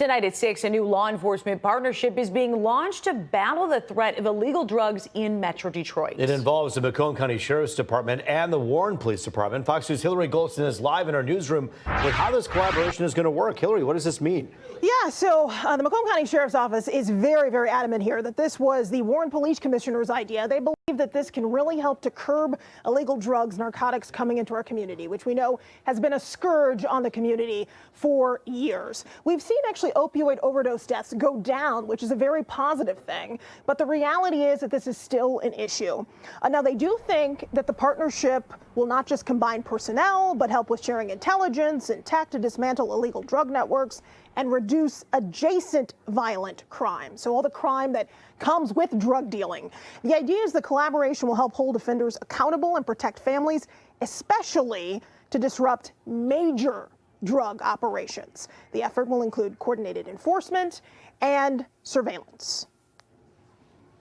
Tonight at 6, a new law enforcement partnership is being launched to battle the threat of illegal drugs in Metro Detroit. It involves the Macomb County Sheriff's Department and the Warren Police Department. Fox News' Hillary Goldston is live in our newsroom with how this collaboration is going to work. Hillary, what does this mean? Yeah, so the Macomb County Sheriff's Office is very, very adamant here that this was the Warren Police Commissioner's idea. They believe that this can really help to curb illegal drugs, narcotics coming into our community, which we know has been a scourge on the community for years. We've seen actually opioid overdose deaths go down, which is a very positive thing. But the reality is that this is still an issue. Now, they do think that the partnership will not just combine personnel, but help with sharing intelligence and tech to dismantle illegal drug networks and reduce adjacent violent crime. So all the crime that comes with drug dealing. The idea is the collaboration will help hold offenders accountable and protect families, especially to disrupt major drug operations. The effort will include coordinated enforcement and surveillance.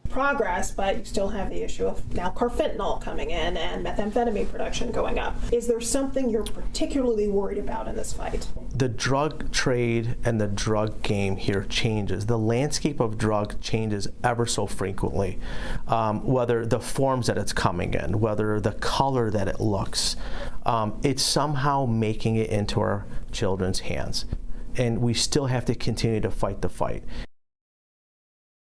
Progress, but you still have the issue of now carfentanil coming in and methamphetamine production going up. Is there something you're particularly worried about in this fight? The drug trade and the drug game here changes. The landscape of drug changes ever so frequently, whether the forms that it's coming in, whether the color that it looks. It's somehow making it into our children's hands, and we still have to continue to fight the fight.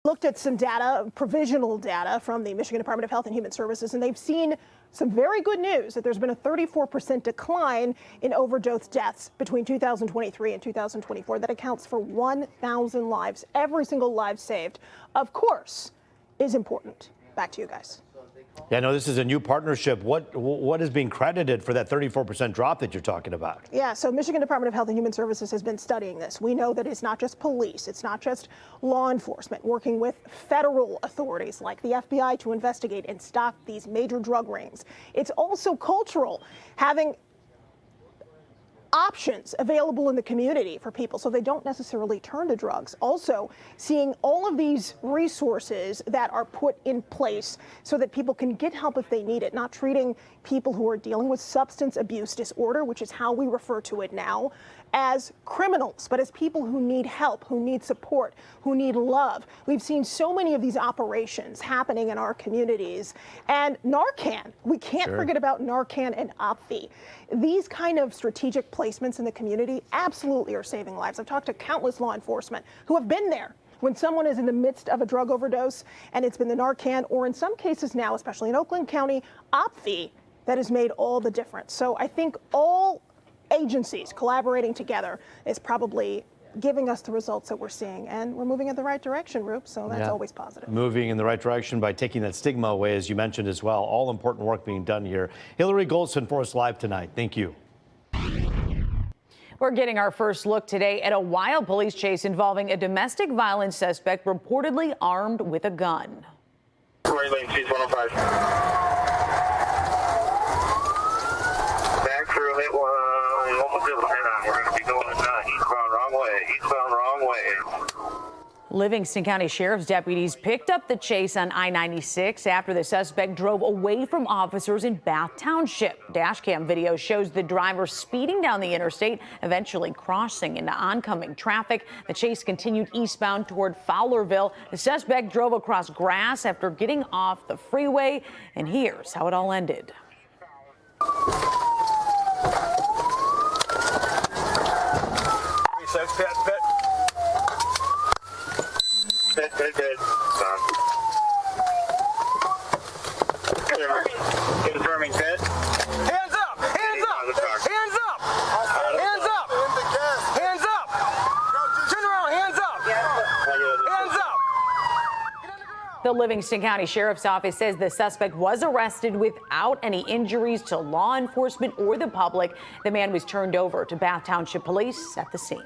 Looked at some data, provisional data from the Michigan Department of Health and Human Services, and they've seen some very good news that there's been a 34% decline in overdose deaths between 2023 and 2024. That accounts for 1,000 lives. Every single life saved, of course, is important. Back to you guys. Yeah, no, this is a new partnership. What is being credited for that 34% drop that you're talking about? Yeah, so Michigan Department of Health and Human Services has been studying this. We know that it's not just police, it's not just law enforcement working with federal authorities like the FBI to investigate and stop these major drug rings. It's also cultural, having options available in the community for people so they don't necessarily turn to drugs. Also, seeing all of these resources that are put in place so that people can get help if they need it, not treating people who are dealing with substance abuse disorder, which is how we refer to it now, as criminals, but as people who need help, who need support, who need love. We've seen so many of these operations happening in our communities. And Narcan, we can't forget about Narcan and Opvi. These kind of strategic placements in the community absolutely are saving lives. I've talked to countless law enforcement who have been there when someone is in the midst of a drug overdose, and it's been the Narcan, or in some cases now, especially in Oakland County, Opvi, that has made all the difference. So I think all agencies collaborating together is probably giving us the results that we're seeing, and we're moving in the right direction, Roop, so that's always positive. Moving in the right direction by taking that stigma away, as you mentioned as well. All important work being done here. Hillary Goldston for us live tonight. Thank you. We're getting our first look today at a wild police chase involving a domestic violence suspect reportedly armed with a gun. Lane 105. Back through hit one. We're going to be going eastbound wrong way. Livingston County Sheriff's deputies picked up the chase on I-96 after the suspect drove away from officers in Bath Township. Dashcam video shows the driver speeding down the interstate, eventually crossing into oncoming traffic. The chase continued eastbound toward Fowlerville. The suspect drove across grass after getting off the freeway, and here's how it all ended. Pet. Confirming pet. Hands up! Hands up! Hands up! Hands up! Hands up! Turn around! Hands up! Hands up! The Livingston County Sheriff's Office says the suspect was arrested without any injuries to law enforcement or the public. The man was turned over to Bath Township Police at the scene.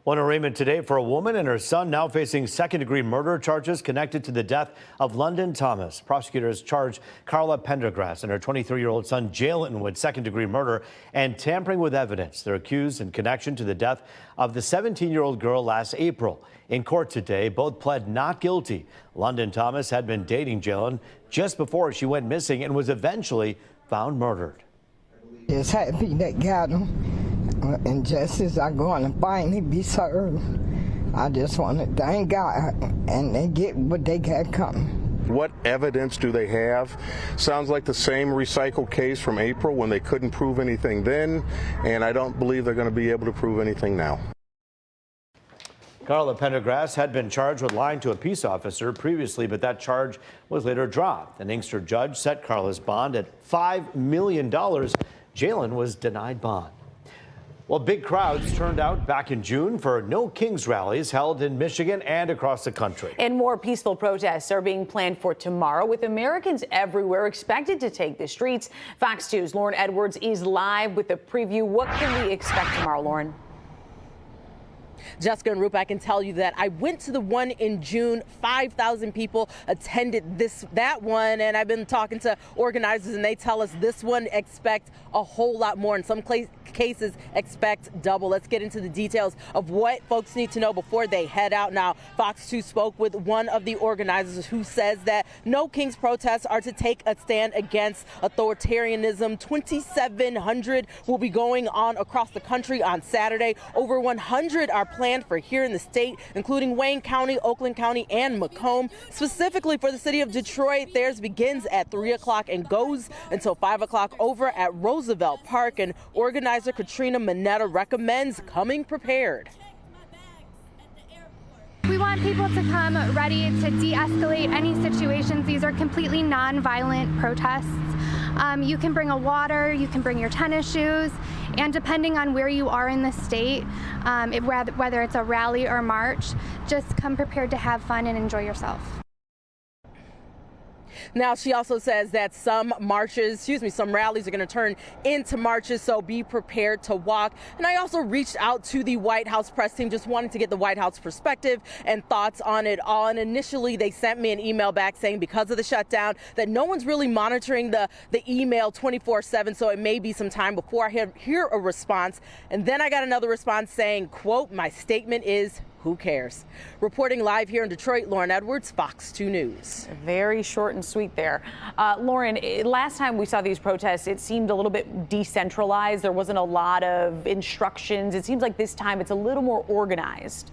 One arraignment today for a woman and her son now facing second-degree murder charges connected to the death of London Thomas. Prosecutors charged Carla Pendergrass and her 23-year-old son Jalen with second-degree murder and tampering with evidence. They're accused in connection to the death of the 17-year-old girl last April. In court today, both pled not guilty. London Thomas had been dating Jalen just before she went missing and was eventually found murdered. Just happy that got him. and justice are going to finally be served. I just want to thank God, and they get what they got coming. What evidence do they have? Sounds like the same recycled case from April when they couldn't prove anything then, and I don't believe they're going to be able to prove anything now. Carla Pendergrass had been charged with lying to a peace officer previously, but that charge was later dropped. An Inkster judge set Carla's bond at $5 million. Jalen was denied bond. Well, big crowds turned out back in June for No Kings rallies held in Michigan and across the country. And more peaceful protests are being planned for tomorrow, with Americans everywhere expected to take the streets. Fox 2's Lauren Edwards is live with a preview. What can we expect tomorrow, Lauren? Jessica and Rupe, I can tell you that I went to the one in June. 5,000 people attended that one, and I've been talking to organizers, and they tell us this one expect a whole lot more. In some cases, expect double. Let's get into the details of what folks need to know before they head out. Now, Fox 2 spoke with one of the organizers who says that No Kings protests are to take a stand against authoritarianism. 2,700 will be going on across the country on Saturday. Over 100 are planned for here in the state, including Wayne County, Oakland County, and Macomb. Specifically for the city of Detroit, theirs begins at 3 o'clock and goes until 5 o'clock over at Roosevelt Park. And organizer Katrina Mineta recommends coming prepared. We want people to come ready to de-escalate any situations. These are completely non-violent protests. You can bring a water, you can bring your tennis shoes, and depending on where you are in the state, whether it's a rally or march, just come prepared to have fun and enjoy yourself. Now, she also says that some rallies are going to turn into marches, so be prepared to walk. And I also reached out to the White House press team, just wanting to get the White House perspective and thoughts on it all. And initially, they sent me an email back saying because of the shutdown that no one's really monitoring the email 24/7, so it may be some time before I hear a response. And then I got another response saying, quote, "My statement is, who cares?" Reporting live here in Detroit, Lauren Edwards, Fox 2 News. Very short and sweet there. Lauren, last time we saw these protests, it seemed a little bit decentralized. There wasn't a lot of instructions. It seems like this time it's a little more organized.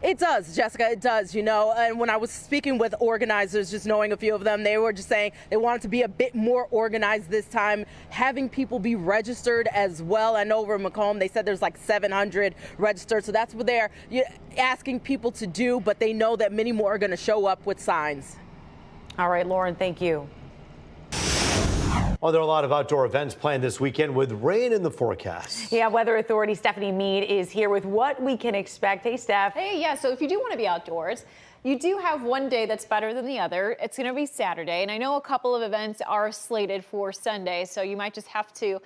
It does, Jessica, it does, and when I was speaking with organizers, just knowing a few of them, they were just saying they wanted to be a bit more organized this time, having people be registered as well. I know over in Macomb, they said there's like 700 registered, so that's what they're asking people to do, but they know that many more are going to show up with signs. All right, Lauren, thank you. Well, there are a lot of outdoor events planned this weekend with rain in the forecast. Yeah, Weather Authority Stephanie Mead is here with what we can expect. Hey, Steph. Hey, yeah, so if you do want to be outdoors, you do have one day that's better than the other. It's going to be Saturday, and I know a couple of events are slated for Sunday, so you might just have to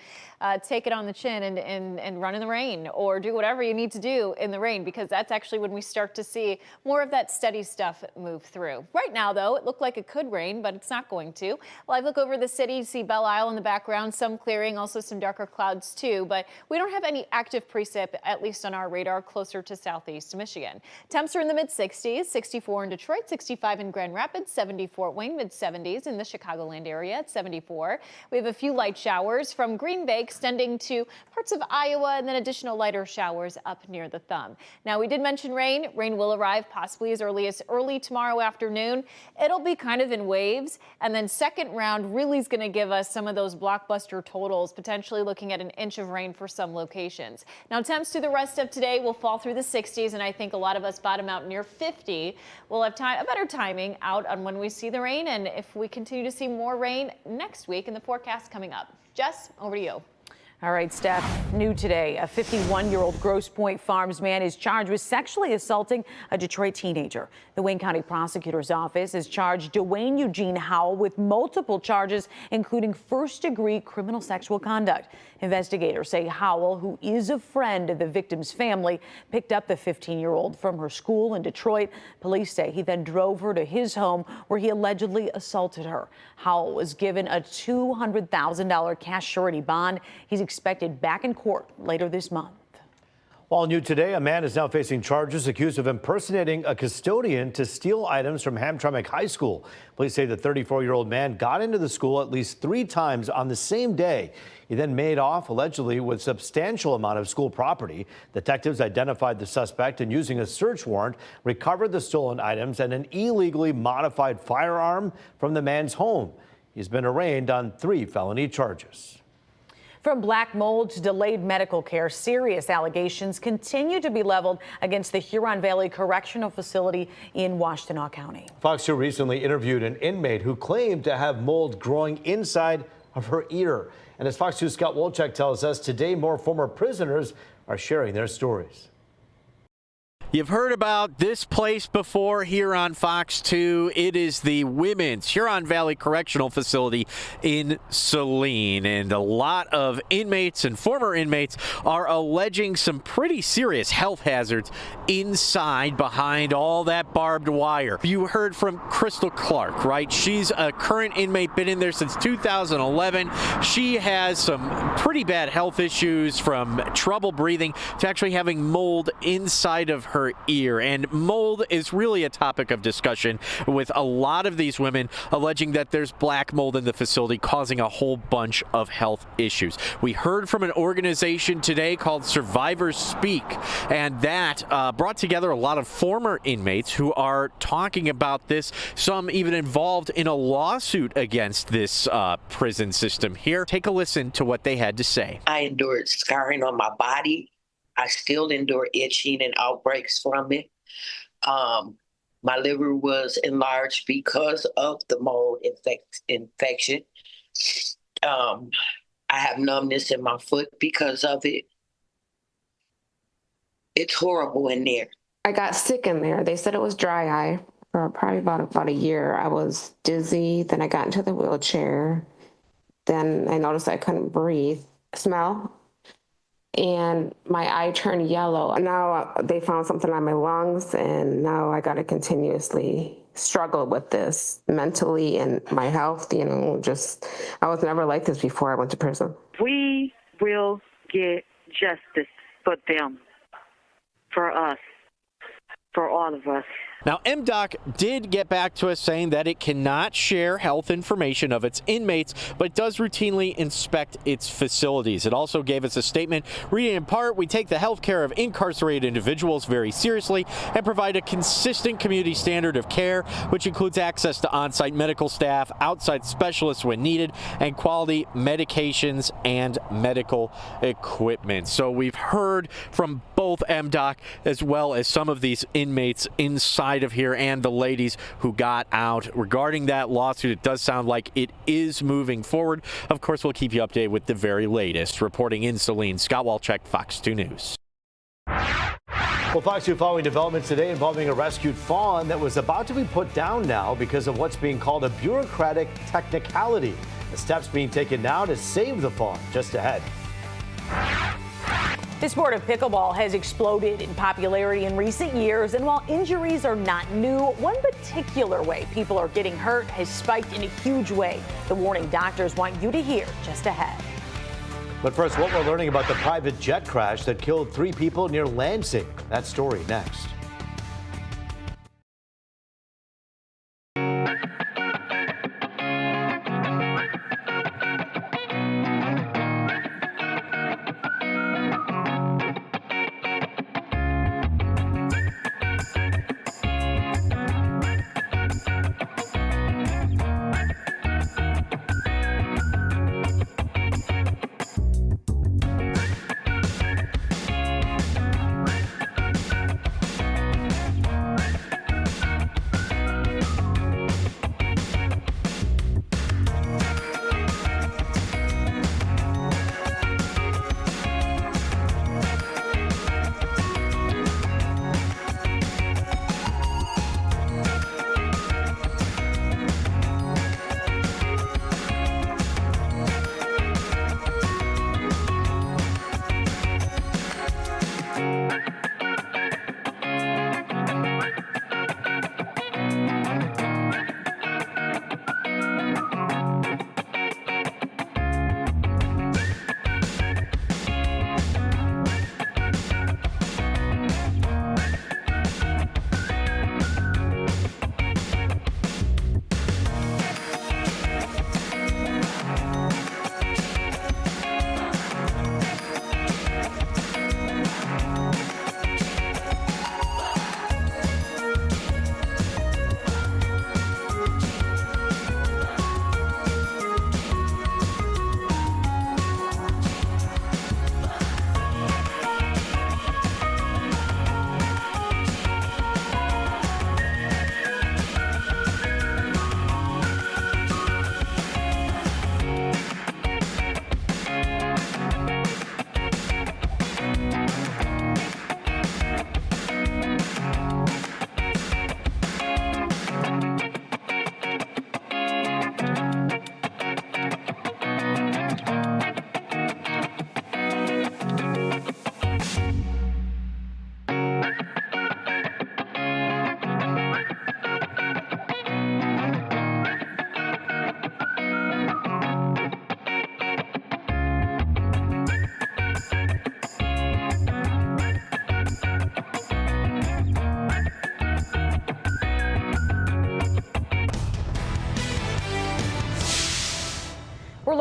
take it on the chin and run in the rain or do whatever you need to do in the rain, because that's actually when we start to see more of that steady stuff move through. Right now, though, it looked like it could rain, but it's not going to. Well, I look over the city, see Belle Isle in the background, some clearing, also some darker clouds too, but we don't have any active precip, at least on our radar, closer to southeast Michigan. Temps are in the mid-60s, 64 in Detroit, 65 in Grand Rapids, 74 at Wayne, mid-70s in the Chicagoland area at 74. We have a few light showers from Green Bay extending to parts of Iowa, and then additional lighter showers up near the thumb. Now, we did mention rain. Rain will arrive possibly as early as early tomorrow afternoon. It'll be kind of in waves, and then second round really is going to give us some of those blockbuster totals, potentially looking at an inch of rain for some locations. Now, temps through the rest of today will fall through the 60s, and I think a lot of us bottom out near 50. We'll have a better timing out on when we see the rain, and if we continue to see more rain next week in the forecast coming up. Jess, over to you. All right, Steph, new today, a 51-year-old Grosse Pointe Farms man is charged with sexually assaulting a Detroit teenager. The Wayne County Prosecutor's Office has charged Dwayne Eugene Howell with multiple charges, including first-degree criminal sexual conduct. Investigators say Howell, who is a friend of the victim's family, picked up the 15-year-old from her school in Detroit. Police say he then drove her to his home where he allegedly assaulted her. Howell was given a $200,000 cash surety bond. He's expected back in court later this month. All new today, a man is now facing charges accused of impersonating a custodian to steal items from Hamtramck High School. Police say the 34-year-old man got into the school at least 3 times on the same day. He then made off, allegedly, with substantial amount of school property. Detectives identified the suspect and, using a search warrant, recovered the stolen items and an illegally modified firearm from the man's home. He's been arraigned on 3 felony charges. From black mold to delayed medical care, serious allegations continue to be leveled against the Huron Valley Correctional Facility in Washtenaw County. Fox 2 recently interviewed an inmate who claimed to have mold growing inside of her ear. And as Fox 2's Scott Wolchek tells us, today more former prisoners are sharing their stories. You've heard about this place before here on Fox 2. It is the Women's Huron Valley Correctional Facility in Saline. And a lot of inmates and former inmates are alleging some pretty serious health hazards inside behind all that barbed wire. You heard from Crystal Clark, right? She's a current inmate, been in there since 2011. She has some pretty bad health issues, from trouble breathing to actually having mold inside of her ear. And mold is really a topic of discussion, with a lot of these women alleging that there's black mold in the facility causing a whole bunch of health issues. We heard from an organization today called Survivors Speak, and that brought together a lot of former inmates who are talking about this, some even involved in a lawsuit against this prison system here. Take a listen to what they had to say. I endured scarring on my body. I still endure itching and outbreaks from it. My liver was enlarged because of the mold infection. I have numbness in my foot because of it. It's horrible in there. I got sick in there. They said it was dry eye for probably about a year. I was dizzy. Then I got into the wheelchair. Then I noticed I couldn't breathe, smell. And my eye turned yellow. Now they found something on my lungs, and now I got to continuously struggle with this mentally and my health. You know, just, I was never like this before I went to prison. We will get justice for them, for us, for all of us. Now, MDOC did get back to us saying that it cannot share health information of its inmates, but does routinely inspect its facilities. It also gave us a statement reading in part, "We take the health care of incarcerated individuals very seriously and provide a consistent community standard of care, which includes access to on-site medical staff, outside specialists when needed, and quality medications and medical equipment." So we've heard from both MDOC as well as some of these inmates inside of here and the ladies who got out regarding that lawsuit. It does sound like it is moving forward. Of course, we'll keep you updated with the very latest. Reporting in Saline, Scott Wolchek, Fox 2 News. Well, Fox 2 following developments today involving a rescued fawn that was about to be put down now because of what's being called a bureaucratic technicality. The steps being taken now to save the fawn. Just ahead. The sport of pickleball has exploded in popularity in recent years, and while injuries are not new, one particular way people are getting hurt has spiked in a huge way. The warning doctors want you to hear just ahead. But first, what we're learning about the private jet crash that killed 3 people near Lansing. That story next.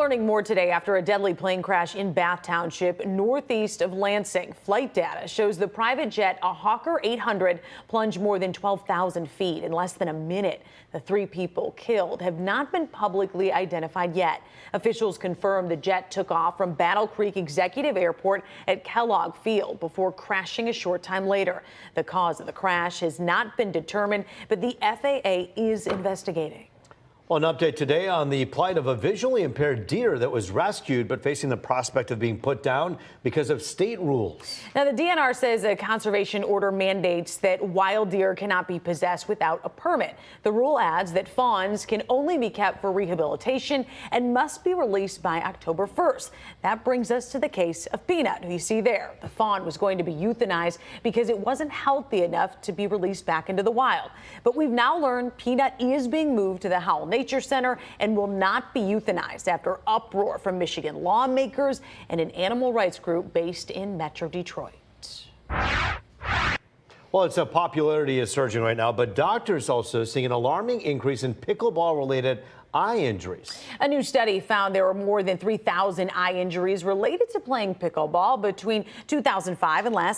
learning more today after a deadly plane crash in Bath Township, northeast of Lansing. Flight data shows the private jet, a Hawker 800, plunged more than 12,000 feet in less than a minute. The 3 people killed have not been publicly identified yet. Officials confirmed the jet took off from Battle Creek Executive Airport at Kellogg Field before crashing a short time later. The cause of the crash has not been determined, but the FAA is investigating. Well, an update today on the plight of a visually impaired deer that was rescued but facing the prospect of being put down because of state rules. Now, the DNR says a conservation order mandates that wild deer cannot be possessed without a permit. The rule adds that fawns can only be kept for rehabilitation and must be released by October 1st. That brings us to the case of Peanut, who you see there. The fawn was going to be euthanized because it wasn't healthy enough to be released back into the wild. But we've now learned Peanut is being moved to the Howell Nature Center and will not be euthanized after uproar from Michigan lawmakers and an animal rights group based in Metro Detroit. Well, its popularity is surging right now, but doctors also seeing an alarming increase in pickleball-related eye injuries. A new study found there were more than 3,000 eye injuries related to playing pickleball between 2005 and last